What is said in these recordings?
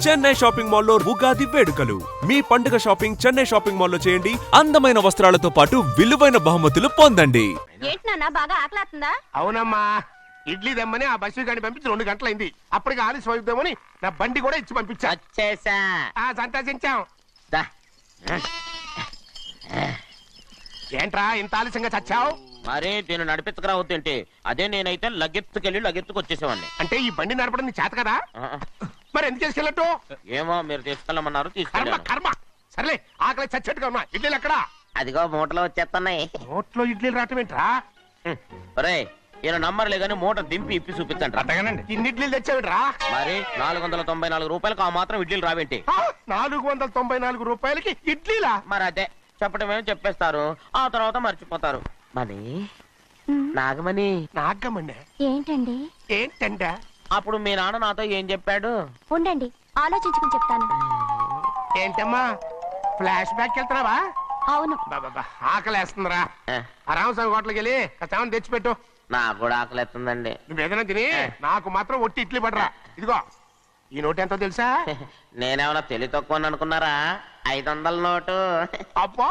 Chennai shopping మాల్లో ఉగాది వేడుకలు. మీ పండుగ షాపింగ్ చెన్నై షాపింగ్ మాల్లో చేయండి. అందమైన వస్త్రాలతో పాటు విలువైన బహుమతులు పొందండి. బాగా ఆకలాతుందా? అవునమ్మా, ఇడ్లీ దమ్మని ఆ బస్సు గాని పంపించి 2 గంటలైంది. అప్పటికి ఆలస్యం అవుతామని నా బండి కూడా ఇచ్చి పంపించా. సంతోషించాం. ఏంట్రా ఇంత ఆలస్యంగా చచ్చావు? మరే నేను నడిపెత్తుకురావద్దేంటి? అదే నేనైతే లగెత్తుకెళ్ళి లగెత్తుకు వచ్చేసేవాడిని. అంటే ఈ బండి నడపడం నీ చేత కదా? మరి ఎందుకు తీసుకెళ్ళట్టు? ఏమో మీరు తీసుకెళ్ళమన్నారు, కర్మ తీసుకెళ్ళాను. కర్మ. సర్లే, ఆకలి చచ్చేట్టుగా ఉన్నా. ఇడ్లీలు ఎక్కడా? అదిగో మూటలో వచ్చేస్తున్నాయి. నోట్లో ఇడ్లీలు రావటం ఏంట్రా? ఒరే ఈయన నంబర్లే గానీ మూట దింపి ఇప్పి చూపించండి. అట్టగానండి. ఇన్ని ఇడ్లీలు తెచ్చావిడ్రా? మరి 494 రూపాయలకు ఆ మాత్రం ఇడ్లీలు రావేంటి? 494 రూపాయలకి ఇడ్లీలా? మరి అదే చెప్పడమేమో చెప్పేస్తారు, ఆ తర్వాత మర్చిపోతారు. మనీ నాగమణి. నాగమ్మండి. ఏంటండి? ఏంటంట? అప్పుడు మీ నాన్న నాతో ఏం చెప్పాడు? ఉండండి, ఆలోచించుకుని చెప్తాను. ఏంటమ్మా, ఫ్లాష్ బ్యాక్ వెళ్తున్నావా? అవును. బాబా ఆకలేస్తుందిరా. ఆ రామస్వామి హోటల్కి వెళ్ళి కాస్త తెచ్చిపెట్టు. నాకు కూడా ఆకలిస్తుందండి. నువ్వేదైనా తిని నాకు మాత్రం ఒట్టి ఇడ్లీ పడరా. ఇదిగో ఈ నోటు ఎంతో తెలుసా? నేనేమన్నా తెలివి తక్కువ అనుకున్నారా? 500 నోటు. అబ్బో,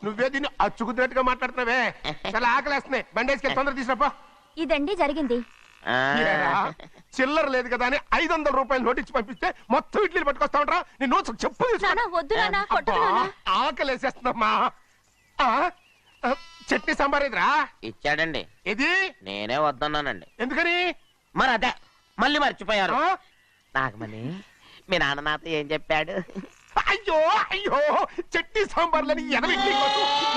నువ్వే దీన్ని అచ్చుకుతున్నట్టుగా మాట్లాడుతున్నావే. చాలా ఆకలేస్తున్నాయి. బండేసుకెళ్ళి తొందర తీసినప్ప. ఇదండి జరిగింది. చిల్లర లేదు కదా అని 500 రూపాయలు నోటు ఇచ్చి పంపిస్తే మొత్తం ఇడ్లీలు పట్టుకొస్తా ఉంటా. నీ నోట్స్ చెప్పు. ఆకలేసేస్తుందమ్మా. చట్నీ సాంబార్ ఇదిరా? ఇచ్చాడండి. ఇది నేనే వద్దన్నానండి. ఎందుకని? మరి అదే మళ్ళీ మర్చిపోయారు. నాగమణి మీ నాన్న నాతో ఏం చెప్పాడు? అయ్యో అయ్యో, చట్నీ సాంబార్లని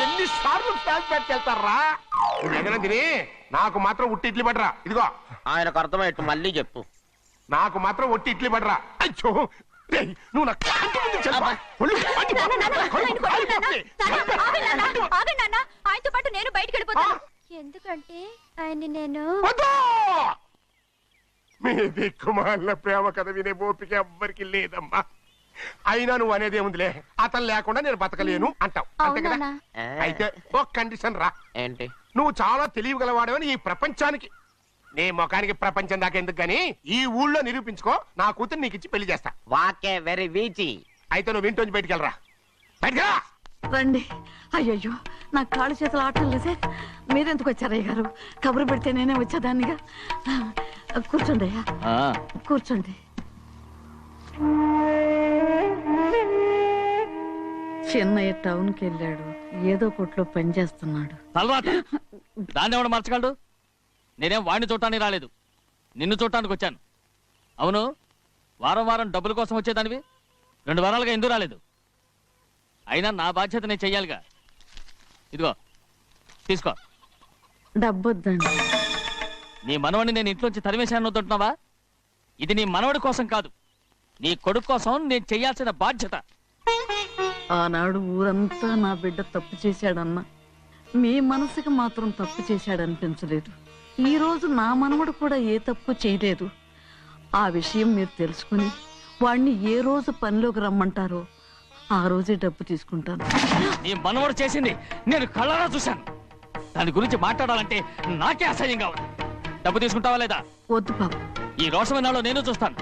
ఎన్ని సార్లు ఫ్లాష్ బ్యాక్ వెళ్తారా? నువ్వేదైనా తిని నాకు మాత్రం ఉట్టి ఇడ్లీ పడరా. ఇదిగో ఆయనకు అర్థమయ్యట్టు మళ్ళీ చెప్పు. నాకు మాత్రం ఒట్టి ఇడ్లీ పడరా. అయ్యో నువ్వు నా కంటి ముందు చెప్పా. ఆయనతో పాటు నేను బయటకు వెళ్ళిపోతాను. ఎందుకంటే ఆయన్ని నేను మీ దిక్కుమాల ప్రేమ కథ వినే ఓపిక ఎవ్వరికి లేదమ్మా. అయినా నువ్వు అనేదేముందిలే, అతను లేకుండా నేను బతకలేను అంటావు, అంతే కదా? అయితే ఒక కండిషన్ రా. ఏంటి? నువ్వు చాలా తెలియగలవాడవని ఈ ప్రపంచానికి, నీ ముఖానికి ప్రపంచం దాకా ఎందుకు గాని ఈ ఊళ్ళో నిరూపించుకో. నా కూతురు నీకు ఇచ్చి పెళ్లి చేస్తా. వాకే వెరీ వీచి. అయితే నువ్వు ఇంటి నుంచి బయటికి వెళ్ళరా. బయటకెళ్ళా. రండి. అయ్యయ్యో, నా కాళ్ళు చేతులు ఆటం లేదే. మీరెందుకు వచ్చారయ్య గారు? కబురు పెడితే నేనే వచ్చేదాన్నిగా. కూర్చోండి అయ్యా, కూర్చోండి. చిన్నయ్య టౌన్కి వెళ్ళాడు, ఏదో కొట్లో పని చేస్తున్నాడు. దాన్ని ఎవడు మర్చగలడు? నేనేం వాడిని చూడటానికి రాలేదు, నిన్ను చూడటానికి వచ్చాను. అవును, వారం వారం డబ్బుల కోసం వచ్చేదానివి 2 వారాలుగా ఎందుకు రాలేదు? అయినా నా బాధ్యత నేను చెయ్యాలిగా. ఇదిగో తీసుకో. డబ్బొద్దండి. నీ మనవడిని నేను ఇంట్లోంచి తరిమేశాను వద్దంటున్నావా? ఇది నీ మనవడి కోసం కాదు, నీ కొడుకు కోసం నేను చెయ్యాల్సిన బాధ్యత. ఆనాడు ఊరంతా నా బిడ్డ తప్పు చేశాడన్నా, మీ మనసుకి మాత్రం తప్పు చేశాడనిపించలేదు. ఈ రోజు నా మనవడు కూడా ఏ తప్పు చేయలేదు. ఆ విషయం మీరు తెలుసుకుని వాణ్ణి ఏ రోజు పనిలోకి రమ్మంటారో ఆ రోజే డబ్బు తీసుకుంటాను. నీ మనవడు చేసింది నేను కళ్ళారా చూశాను. దాని గురించి మాట్లాడాలంటే నాకే అసహ్యంగా ఉంది. డబ్బు తీసుకుంటావా లేదా? వద్దు బాబు. ఈ రోషమైన నాలో నేను చూస్తాను.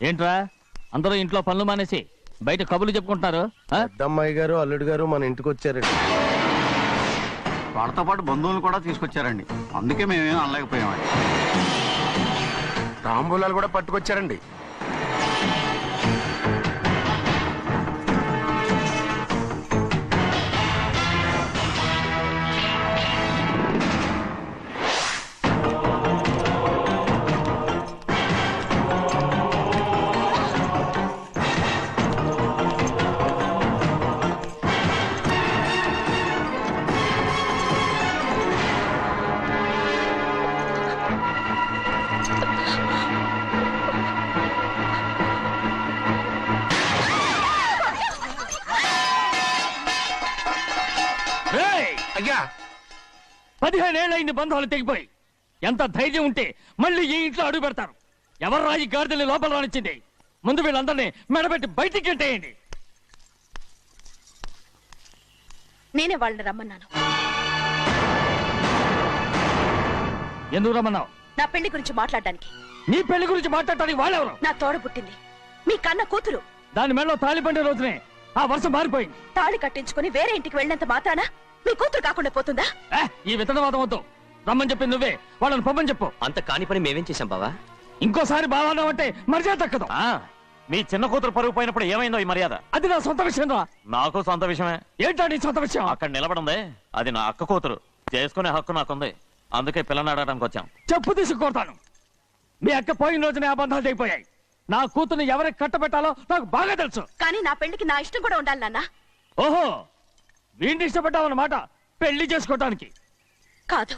ఏంట్రా అందరూ ఇంట్లో పనులు మానేసి బయట కబుర్లు చెప్పుకుంటున్నారు? పెద్దమ్మాయి గారు అల్లుడు గారు మన ఇంటికి వచ్చారండి. వాళ్ళతో పాటు బంధువులు కూడా తీసుకొచ్చారండి, అందుకే మేమేం అనలేకపోయామండి. తాంబూలాలు కూడా పట్టుకొచ్చారండి. అయ్యా 15 ఏళ్ళైంది బంధాలు తెగిపోయి. ఎంత ధైర్యం ఉంటే మళ్ళీ ఈ ఇంట్లో అడుగు పెడతారు? ఎవరు రాయి గాడిదల్ని లోపల రానిచ్చింది? ముందు వీళ్ళందరినీ మెడబెట్టి బయటికి గెంటేయండి. నేనే వాళ్ళని రమ్మన్నాను. ఎందుకు రమ్మన్నావు? నా పెళ్లి గురించి మాట్లాడడానికి. నీ పెళ్లి గురించి మాట్లాడటానికి వాళ్ళెవరు? నా తోడ పుట్టింది, మీ కన్న కూతురు. దాని మెడలో తాళి పండే రోజునే ఆ వర్షం మారిపోయింది. తాళి కట్టించుకుని వేరే ఇంటికి వెళ్ళినంత మాత్రాన మీ కూతురు కాకుండా పోతుందా? ఈ విత్తనవాదం వద్దు. రమ్మని చెప్పి నువ్వే వాళ్ళని పంపని చెప్పు. అంత కాని పని మేమేం చేశాం బావా? ఇంకోసారి బావాలంటే మర్యాద తక్కదు. మీ చిన్న కూతురు పరుగు పోయినప్పుడు ఏమైందో ఈ మర్యాద? అది నా సొంత విషయం రా. నాకు సొంత విషయమే. ఏంటా నీ సొంత విషయం? అక్కడ నిలబడిందే అది నా అక్క కూతురు. చేసుకునే హక్కు నాకుంది. అందుకే పిల్లని అడగడానికి వచ్చాం. చెప్పు తీసుకొడతాను. మీ అక్క పోయిన రోజునే అబద్ధాలు అయిపోయాయి. నా కూతుర్ని ఎవరికి కట్టబెట్టాలో నాకు బాగా తెలుసు. కానీ నా పెళ్లికి నా ఇష్టం కూడా ఉండాలి నాన్న. ఓహో, వీడిని ఇష్టపడ్డావన్నమాట పెళ్లి చేసుకోవటానికి. కాదు,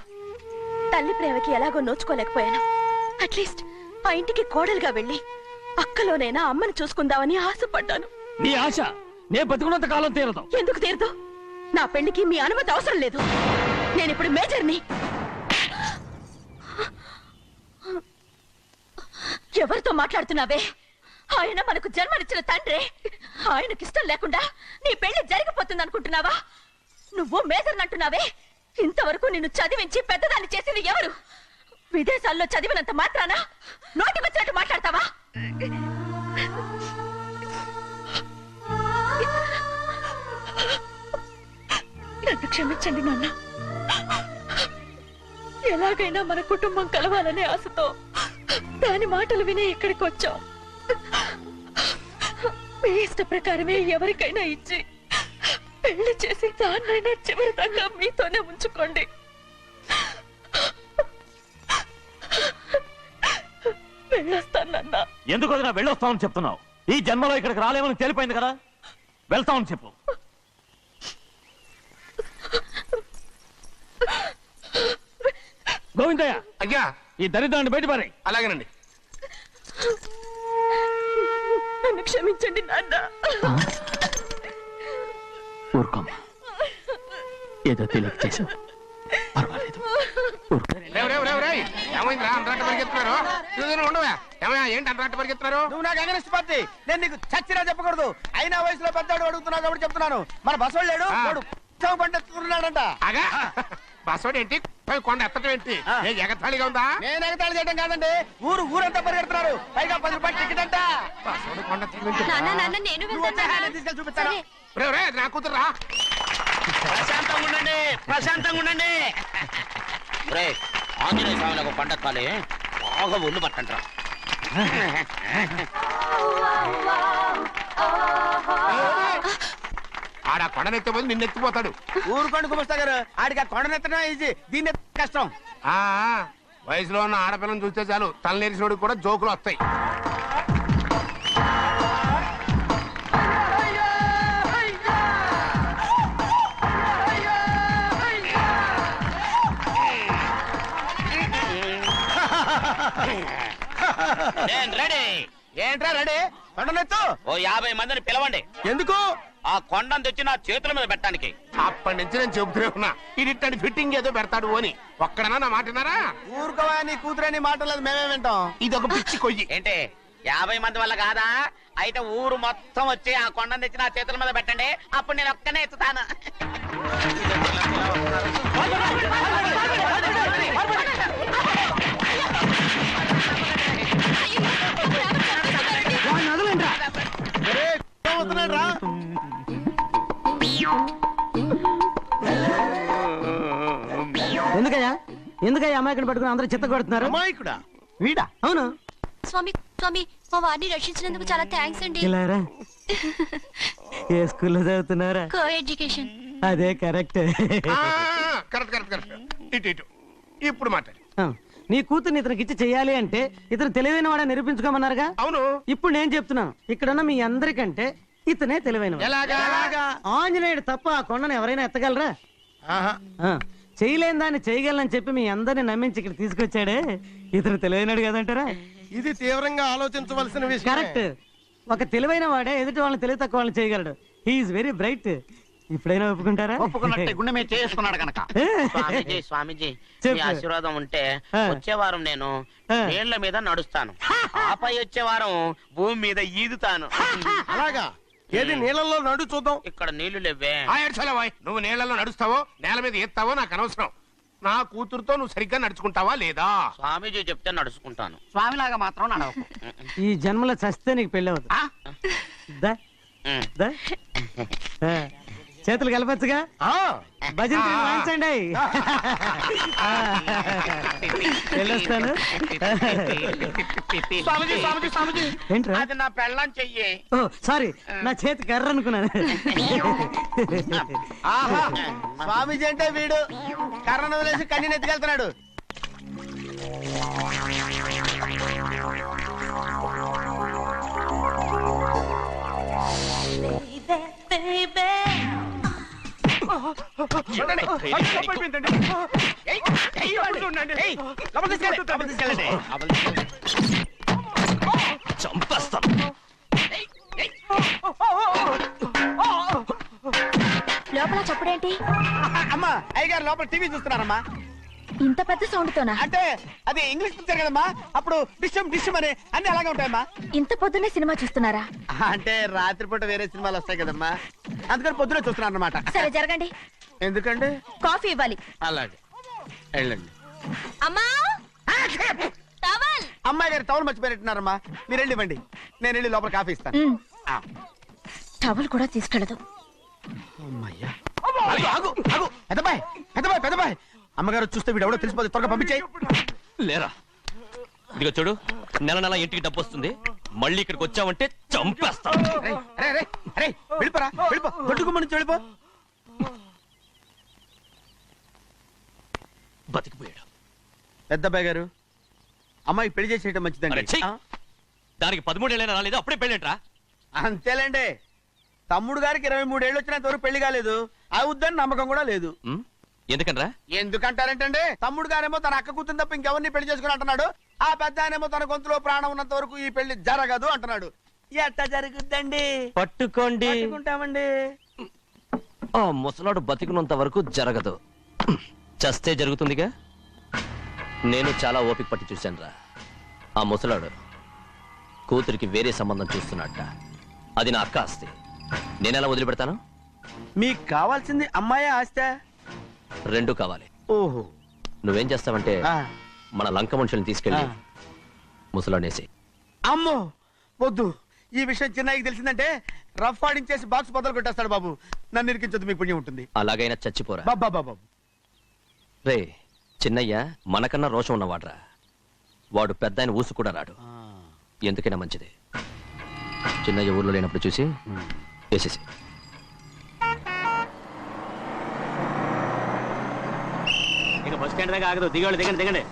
తల్లి ప్రేమకి ఎలాగో నోచుకోలేకపోయాను. అట్లీస్ట్ ఆ ఇంటికి కోడలుగా వెళ్ళి అక్కలోనైనా అమ్మని చూసుకుందామని ఆశపడ్డాను. నీ ఆశ నే బతుకున్నంత కాలం తీరదు. ఎందుకు తీరదు? నా పెళ్లికి మీ అనుమతి అవసరం లేదు. నేనిప్పుడు మేజర్ని. ఎవరితో మాట్లాడుతున్నావే? ఆయన మనకు జన్మనిచ్చిన తండ్రి. ఆయనకిష్టం లేకుండా నీ పెళ్లి జరిగిపోతుంది అనుకుంటున్నావా? నువ్వు మేజర్ అంటున్నావే. ఇంతవరకు నిన్ను చదివించి పెద్దదాన్ని చేసింది ఎవరు? విదేశాల్లో చదివినంత మాత్రాన నోటి వచ్చినట్టు మాట్లాడతావా? నన్ను క్షమించండి నాన్న. ఎలాగైనా మన కుటుంబం కలవాలనే ఆశతో దాని మాటలు వినే ఇక్కడికి వచ్చాం. మీ ఇష్ట ప్రకారమే ఎవరికైనా ఇచ్చి పెళ్లి చేసి దాన్నైనా చివరి దాకా మీతోనే ఉంచుకోండి. వెళ్ళొస్తానన్నా. ఎందుకు వదినా వెళ్ళొస్తామని చెప్తున్నావు? ఈ జన్మలో ఇక్కడికి రాలేమని తెలిపోయింది కదా. వెళ్తామని చెప్పు. గోవిందయ్య, అయ్యా, ఈ దరిద్రాన్ని బయటపడి. అలాగేనండి. నన్ను క్షమించండి నాన్న. ఊరుకోమ్మా, ఏదో తెలియక చేసావు, పర్వాలేదు. ఏమైందిరా అంతరాట పరిగెత్తున్నారు? ఉండవా? ఏమయ్యా, ఏంటి అంతరాట పరిగెత్తున్నారు? నువ్వు నాకు అగనిస్ట్ పార్టీ. నేను నీకు చచ్చినా చెప్పకూడదు. అయినా వయసులో పెద్దవాడు అడుగుతున్నావు కాబట్టి చెప్తున్నాను. మన బస్సు లేడు వాడు పండిస్తున్నాడంట. అగా బస్సోడు ఏంటి? కొండ ఎత్తడం ఏంటి? ఏ ఎగతాళిగా ఉందా? నేను ఎగతాళి చేయడం కాదండి. ఊరంతా పరిగెడుతున్నారు. పైగా 10 రూపాయలు టికెట్ అంట. బస్సోడు కొండ నేను తీసుకెళ్ళి చూపిస్తాను. నా కూతురా. ప్రశాంతంగా ఉండండి, ప్రశాంతంగా ఉండండి. ఆంజనేయ స్వామికి పంట కాలే బాగా ఒళ్ళు పట్టంటారా. ఆడ కొండనెత్తే పోతే నిన్నెత్తిపోతాడు. ఊరుకోండి కుమస్తా గారు. ఆడికి ఆ కొండనెత్తడం ఈజీ, దీన్ని కష్టం. వయసులో ఉన్న ఆడపిల్లని చూస్తే చాలు తలనేరిసినోడికి కూడా జోకులు వస్తాయి. రెడీ. ఏంట్రా రెడీ? కొండనెత్తు. ఓ 50 మందిని పిలవండి. ఎందుకు? ఆ కొండను తెచ్చి నా చేతుల మీద పెట్టడానికి. అప్పటి నుంచి నేను చెబుతూనే ఉన్నా, ఇది ఫిట్టింగ్ ఏదో పెడతాడు అని. ఒక్కడనా నా మాటనారా? ఊరుకోవా, నీ కూతురని మాటలేదు, మేమే వింటాం. ఇది ఒక పిచ్చి కొయ్యి. ఏంటి 50 మంది వల్ల కాదా? అయితే ఊరు మొత్తం వచ్చి ఆ కొండను తెచ్చి నా చేతుల మీద పెట్టండి. అప్పుడు నేను ఒక్కనే ఎత్తుతాను. ఎందుకయ్యా అమాయకుని పట్టుకుని అందరూ చిత్త కొడుతున్నారు? అమాయకుడా? వీడా? అవును. స్వామి స్వామి, మా వారిని రక్షించినందుకు చాలా థ్యాంక్స్ అండి. ఇలారా, ఏ స్కూల్లో చదువుతున్నారా? Co education. అదే కరెక్ట్. Correct correct correct. ఇటు ఇప్పుడు మాట్లాడు. నీ కూతుర్ని ఇతనికి ఇచ్చి చెయ్యాలి అంటే ఇతను తెలివైన వాడని నిరూపించుకోమన్నారుగా. అవును. ఇప్పుడు నేను చెప్తున్నాను, ఇక్కడున్న మీ అందరికంటే ఇతనే తెలివైన. ఆంజనేయుడు తప్ప ఆ కొండను ఎవరైనా ఎత్తగలరా? చేయలేని దాన్ని చేయగలనని చెప్పి మీ అందరిని నమ్మించి ఇక్కడ తీసుకొచ్చాడే, ఇతను తెలివైనడు కదంటారా? ఇది తీవ్రంగా ఆలోచించవలసిన విషయం. కరెక్ట్. ఒక తెలివైన వాడే ఎదుటి వాళ్ళని తెలివి తక్కువ వాళ్ళని చేయగలడు. He's very bright. ఇప్పుడైనా ఒప్పుకుంటారా? ఒప్పుకున్నట్టే గుండె మీద చేసుకున్నాడు కనుక. స్వామీజీ స్వామీజీ మీ చెప్పు. ఆశీర్వాదం ఉంటే ఆ. వచ్చే వారం నేను నీళ్ల మీద నడుస్తాను, ఆపై వచ్చే వారం భూమి మీద ఈదుతాను. అలాగా? ఏది నీళ్ళల్లో నడు చూద్దాం. ఇక్కడ నీళ్లు లేవే. నువ్వు నీళ్ళలో నడుస్తావో నేల మీద ఎత్తావో నాకు అనవసరం. నా కూతురుతో నువ్వు సరిగ్గా నడుచుకుంటావా లేదా? స్వామీజీ చెప్తే నడుచుకుంటాను. స్వామిలాగా మాత్రం నడవకు. ఈ జన్మలో చస్తే నీకు పెళ్ళి అవుతుంది. దా, ఉమ్. దా. ఆ, చేతులు కలపచ్చుగా? భజన తీరు వాయించండి. వెళ్ళొస్తాను. స్వామీజీ స్వామీజీ స్వామీజీ ఏంట్రా? అది నా పెళ్ళం చెయ్యి. ఓ సారీ, నా చేతి కర్ర అనుకున్నాను. ఆహా స్వామీజీ అంటే వీడు కర్రను వదిలేసి కన్నీని ఎత్తుకెళ్తున్నాడు. చంపేస్తాను. లోపల చప్పుడేంటి? అమ్మా అయ్యగారు లోపల టీవీ చూస్తున్నారమ్మా. ఇంత పెద్ద సౌండ్ తోనా? అంటే అది ఇంగ్లీష్ పిక్చర్ కదమ్మా, అప్పుడు డిషమ్ డిషమ్ అని అన్ని అలాగే ఉంటాయమ్మా. ఇంత పొద్దున్నే సినిమా చూస్తున్నారా? అంటే రాత్రిపూట వేరే సినిమాలు వస్తాయి కదమ్మా, అందుకని పొద్దునే చూస్తున్నాను అనమాట. సరే జరగండి, ఎందుకండి? కాఫీ ఇవ్వాలి. అలాగే వెళ్ళండి. అమ్మా టవల్. అమ్మాయి గారు టవల్ మర్చిపోయినట్టున్నారమ్మా, మీరు వెళ్ళి ఇవ్వండి, నేను వెళ్ళి లోపల కాఫీ ఇస్తాను. ఆ. టవల్ కూడా తీసుకెళ్ళదు. అమ్మయ్యా. ఆగు, ఆగు, ఆగు. పెద్దబాయ్ పెద్దబాయ్ పెద్దబాయ్, అమ్మగారు చూస్తే వీడు ఎవడో తెలిసిపోతే త్వరగా పంపించేయి. లేరా, ఇదిగో చూడు, నెల నెల ఇంటికి డబ్బు వస్తుంది, మళ్ళీ ఇక్కడికి వచ్చావంటే చంపేస్తాను. అరే వెళ్ళిపోరా, వెళ్ళిపో, దొడ్డుకుమ్మ నుంచి వెళ్ళిపో. బతికిపోయాడు. పెద్దబాయ్ గారు, అమ్మాయి పెళ్లి చేసేయటం మంచిదండి. అరే, ఛీ! దానికి 13 ఏళ్ళైనా రాలేదు, అప్పుడే పెళ్ళేంట్రా? అంతేలేండి, తమ్ముడు గారికి 23 ఏళ్ళు వచ్చినంత వరకు పెళ్లి కాలేదు, అవుద్దని నమ్మకం కూడా లేదు. ఎందుకనరా? ఎందుకంటారేంటండి, తమ్ముడు గారేమో తన అక్క కూతురు తప్ప ఇంకెవరిని పెళ్లి చేసుకుని అంటున్నాడు, ఆ పెద్ద ఆయనేమో తన గొంతులో ప్రాణం ఉన్నంత వరకు ఈ పెళ్లి జరగదు అంటున్నాడు. ఎట్ట జరుగుద్దండి? పట్టుకోండి. పట్టుకుంటామండి. ఆ ముసలాడు బతికినంత వరకు జరగదు, చస్తే జరుగుతుందిగా. నేను చాలా ఓపిక పట్టి చూశానురా. ఆ ముసలాడు కూతురికి వేరే సంబంధం చూస్తున్నట్ట. అది నా అక్క ఆస్తి, నేనెలా వదిలిపెడతాను? మీకు కావాల్సింది అమ్మాయి ఆస్తి? రెండు కావాలి. ఓహో. నువ్వేం చేస్తావంటే ఆ. మన లంక మనుషుల్ని తీసుకెళ్ళి ముసలాడేసి. అమ్మో వద్దు, ఈ విషయం చిన్నయ్యకి తెలిసిందంటే రఫ్ ఆడించేసి బాక్స్ బదులు కొట్టేస్తాడు బాబు. నన్ను ఇరికించొద్దు, మీకు పుణ్యం ఉంటుంది. అలాగైనా చచ్చిపోరా. బాబా బాబు. రే చిన్నయ్య మనకన్నా రోషం ఉన్నవాడ్రా, వాడు పెద్ద ఆయన ఊసు కూడా రాడు. ఎందుకైనా మంచిది, చిన్నయ్య ఊర్లో లేనప్పుడు చూసి వేసేసి. ఇక బస్ స్టాండ్ దాకా ఆగదు, దిగండి దిగండి దిగండి.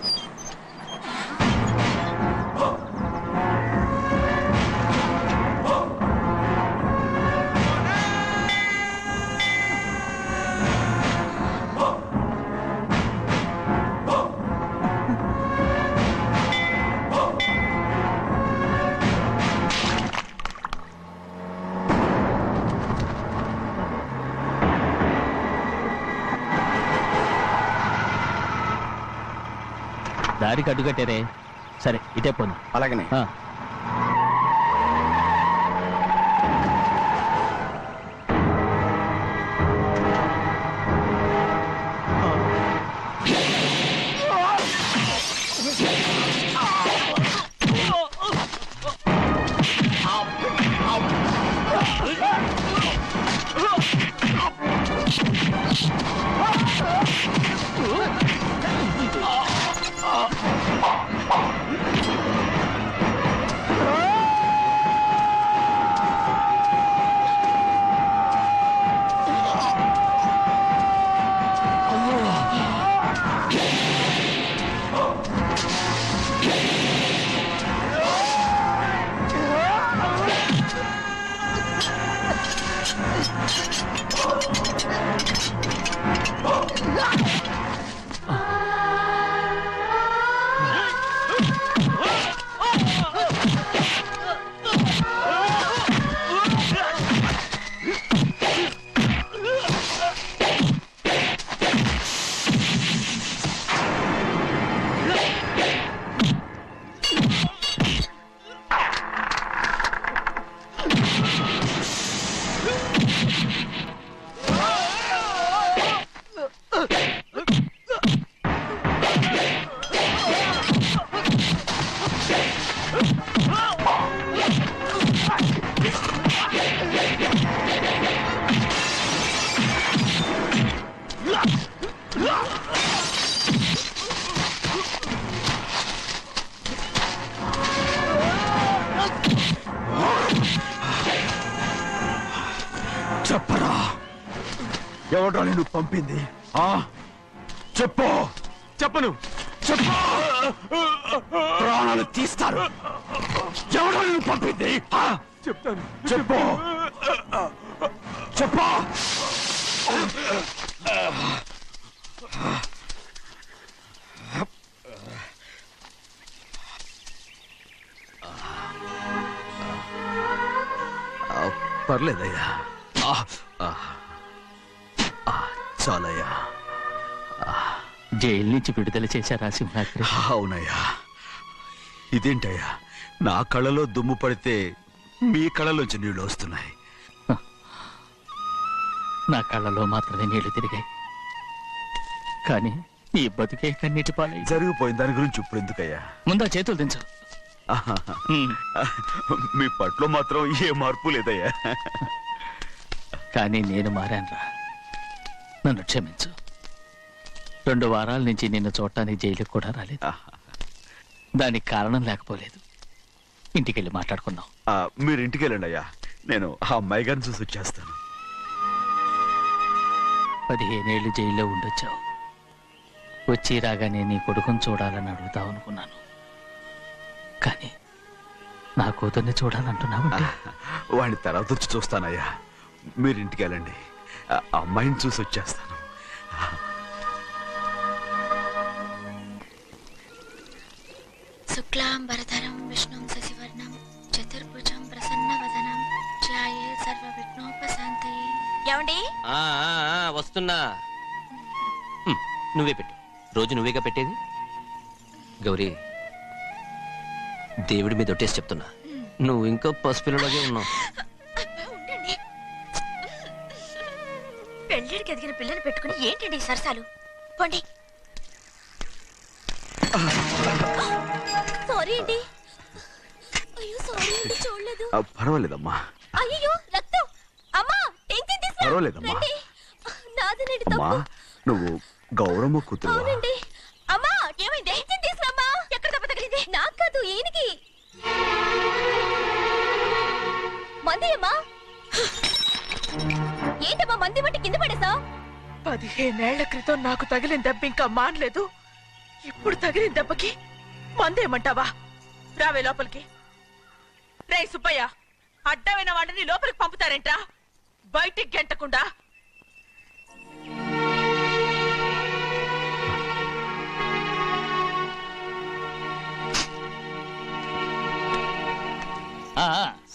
దారికి అడ్డుకట్టారే, సరే ఇటే పోను. అలాగనే. ఎవడో నిన్ను పంపింది? చెప్పు. చెప్పను. చెప్పు. ప్రాణాలు తీస్తారు. ఎవడో నిన్ను పంపింది? చెప్తాను. చెప్పు. చెప్పు. పర్లేదయ్యా. చాలయ్యా. జైలు నుంచి విడుదల చేశారా సింహాద్రి? అవునయ్యా. ఇదేంటయ్యా, నా కళ్ళలో దుమ్ము పడితే మీ కళ్ళలోంచి నీళ్లు వస్తున్నాయి. నా కళ్ళలో మాత్రమే నీళ్లు తిరిగాయి, కానీ ఈ బతుకే కన్నీటి పాలై. జరిగిపోయిన దాని గురించి ఇప్పుడు ఎందుకయ్యా? ముందా చేతులు దించు. మీ పట్లో మాత్రం ఏ మార్పు లేదయ్యా. కానీ నేను మారానురా, నన్ను క్షమించు. 2 వారాల నుంచి నిన్ను చూడటానికి జైలుకి కూడా రాలేదు. దానికి కారణం లేకపోలేదు. ఇంటికెళ్ళి మాట్లాడుకుందాం. మీరు ఇంటికి వెళ్ళండి అయ్యా, నేను ఆ అమ్మాయి గారిని చూసి వచ్చేస్తాను. 15 ఏళ్ళు జైల్లో ఉండొచ్చావు. వచ్చి రాగానే నీ కొడుకుని చూడాలని అడుగుతావు అనుకున్నాను, కానీ నా కూతుర్ని చూడాలంటున్నావు. వాడిని తర్వాత వచ్చి చూస్తానయ్యా. మీరు ఇంటికి వెళ్ళండి, ఆ అమ్మాయిని చూసి వచ్చేస్తాను. శుక్లాంబరధరం విష్ణుం శశివర్ణం చతుర్భుజం ప్రసన్నవదనం ధ్యాయే సర్వవిఘ్నోపశాంతయే. ఏమండి? వస్తున్నా. నువ్వే పెట్టు. రోజు నువ్వేగా పెట్టేది. గౌరీ, దేవుడి మీద ఒట్టేసి చెప్తున్నా, నువ్వు ఇంకా పసిపిల్లలాగే ఉన్నావు. పెళ్ళిడికి ఎదిగిన పిల్లని పెట్టుకుని ఏంటండి సరసాలు? పోండి. సారీ అండి. అయ్యో సారీ అండి, చూడలేదు. పర్వాలేదమ్మా. అయ్యో రక్తం. అమ్మా టెన్షన్ తీసుకురా. పర్వాలేదమ్మా. నాదనండి అమ్మా, తప్పు. నువ్వు గౌరమ్మ కూతురు. అవునండి. అమ్మా ఏమైంది? టెన్షన్ తీసుకురామ్మా. ఎక్కడ దెబ్బ తగిలింది? నాకు కాదు, ఈయనకి. మంది అమ్మా. ఏంటమ్మా మంది బట్టి కింద పడేసా? 15 ఏళ్ల క్రితం నాకు తగిలిన దెబ్బ ఇంకా మానలేదు. ఇప్పుడు తగిలిన దెబ్బకి మందేమంటావా? రావే లోపలికి. రే సుబ్బయ్య, అడ్డమైన వాడిని లోపలికి పంపుతారేంట్రా? బయటికి గెంటకుండా.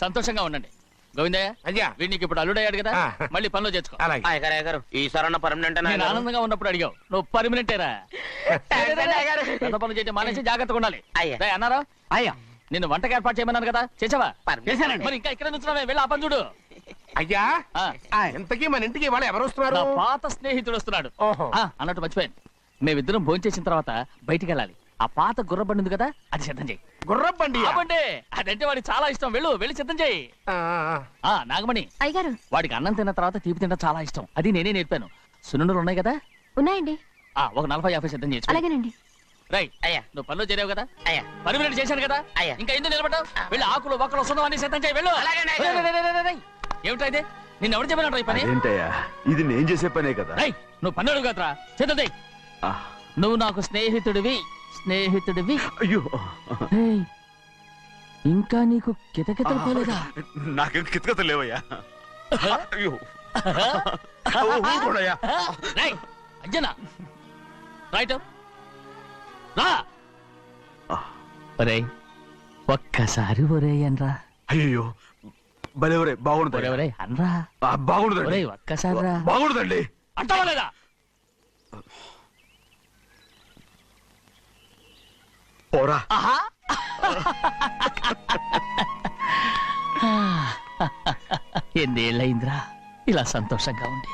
సంతోషంగా ఉండండి. గోవిందయ్య, అయ్యా, వీడికి ఇప్పుడు అల్లుడయ్యాడు కదా, మళ్ళీ పనిలో చేర్చుకో. ఈసారి పర్మనెంట్. నేను ఆనందంగా ఉన్నప్పుడు అడిగావు, నువ్వు పర్మనెంటేరా. పెద్ద పనులు చేయడం మానేసి జాగ్రత్తగా ఉండాలి. అన్నారా? అయ్యా, నిన్ను వంటకి ఏర్పాటు చేయమన్నాను కదా, చేసావా? చేశానండి. మరి ఇంకా ఇక్కడ నుంచున్నావే, వెళ్ళి ఆ పని చూడు. అయ్యా, ఇంతకీ మన ఇంటికి ఇవాళ ఎవరు వస్తున్నారు? నా పాత స్నేహితుడు వస్తున్నాడు. అన్నట్టు మర్చిపోయాను, మేమిద్దరం భోంచేసిన తర్వాత బయటికి వెళ్ళాలి. ఆ పాత గుర్రబండి ఉంది కదా, అది సిద్ధం చేయి. గుర్రబండి? అదంటే వాడికి చాలా ఇష్టం. వెళ్ళి సిద్ధం చేయి. నాగమణి, అయ్యగారు, వాడికి అన్నం తిన్న తర్వాత తీపి తినడం చాలా ఇష్టం. అది నేనే నేర్పాను. సున్నుండలు ఉన్నాయి కదా? ఉన్నాయండి. ఒక 40-50 సిద్ధం చేయొచ్చు. అలాగేనండి. రై అయ్యా, నువ్వు పనిలో చేరావు కదా, పర్మినెంట్ చేశాను కదా, ఇంకా ఎందుకు నిలబడ్డావు? వెళ్ళి ఆకులు ఒక్కలు వస్తుందో అన్ని సిద్ధం చేయి. వెళ్ళు. ఏమిటా ఇది? నిన్ను ఎవరు చెప్పినట్టు ఈ పని? ఏంటయ్యా, ఇది నేను చేసే పనే కదా. రై, నువ్వు పని అడుగు కదరా, సిద్ధం చేయి. నువ్వు నాకు స్నేహితుడివి. అయ్యో, ఇంకా నీకు కితకితలు పోలేదా? నాకేం కితకితలు లేవయ్యా. అయ్యో, అంజనా రైట్ రా. ఒరే ఒక్కసారి ఒరే అనరా. అయ్యో, భలే ఒరే, బాగుండదు. ఒరే అనరా, బాగుండదండి. ఒక్కసారి రా. బాగుండదండి అంటావా లేదా? పోరా. ఎన్నేళ్ళయిందిరా ఇలా సంతోషంగా ఉండి.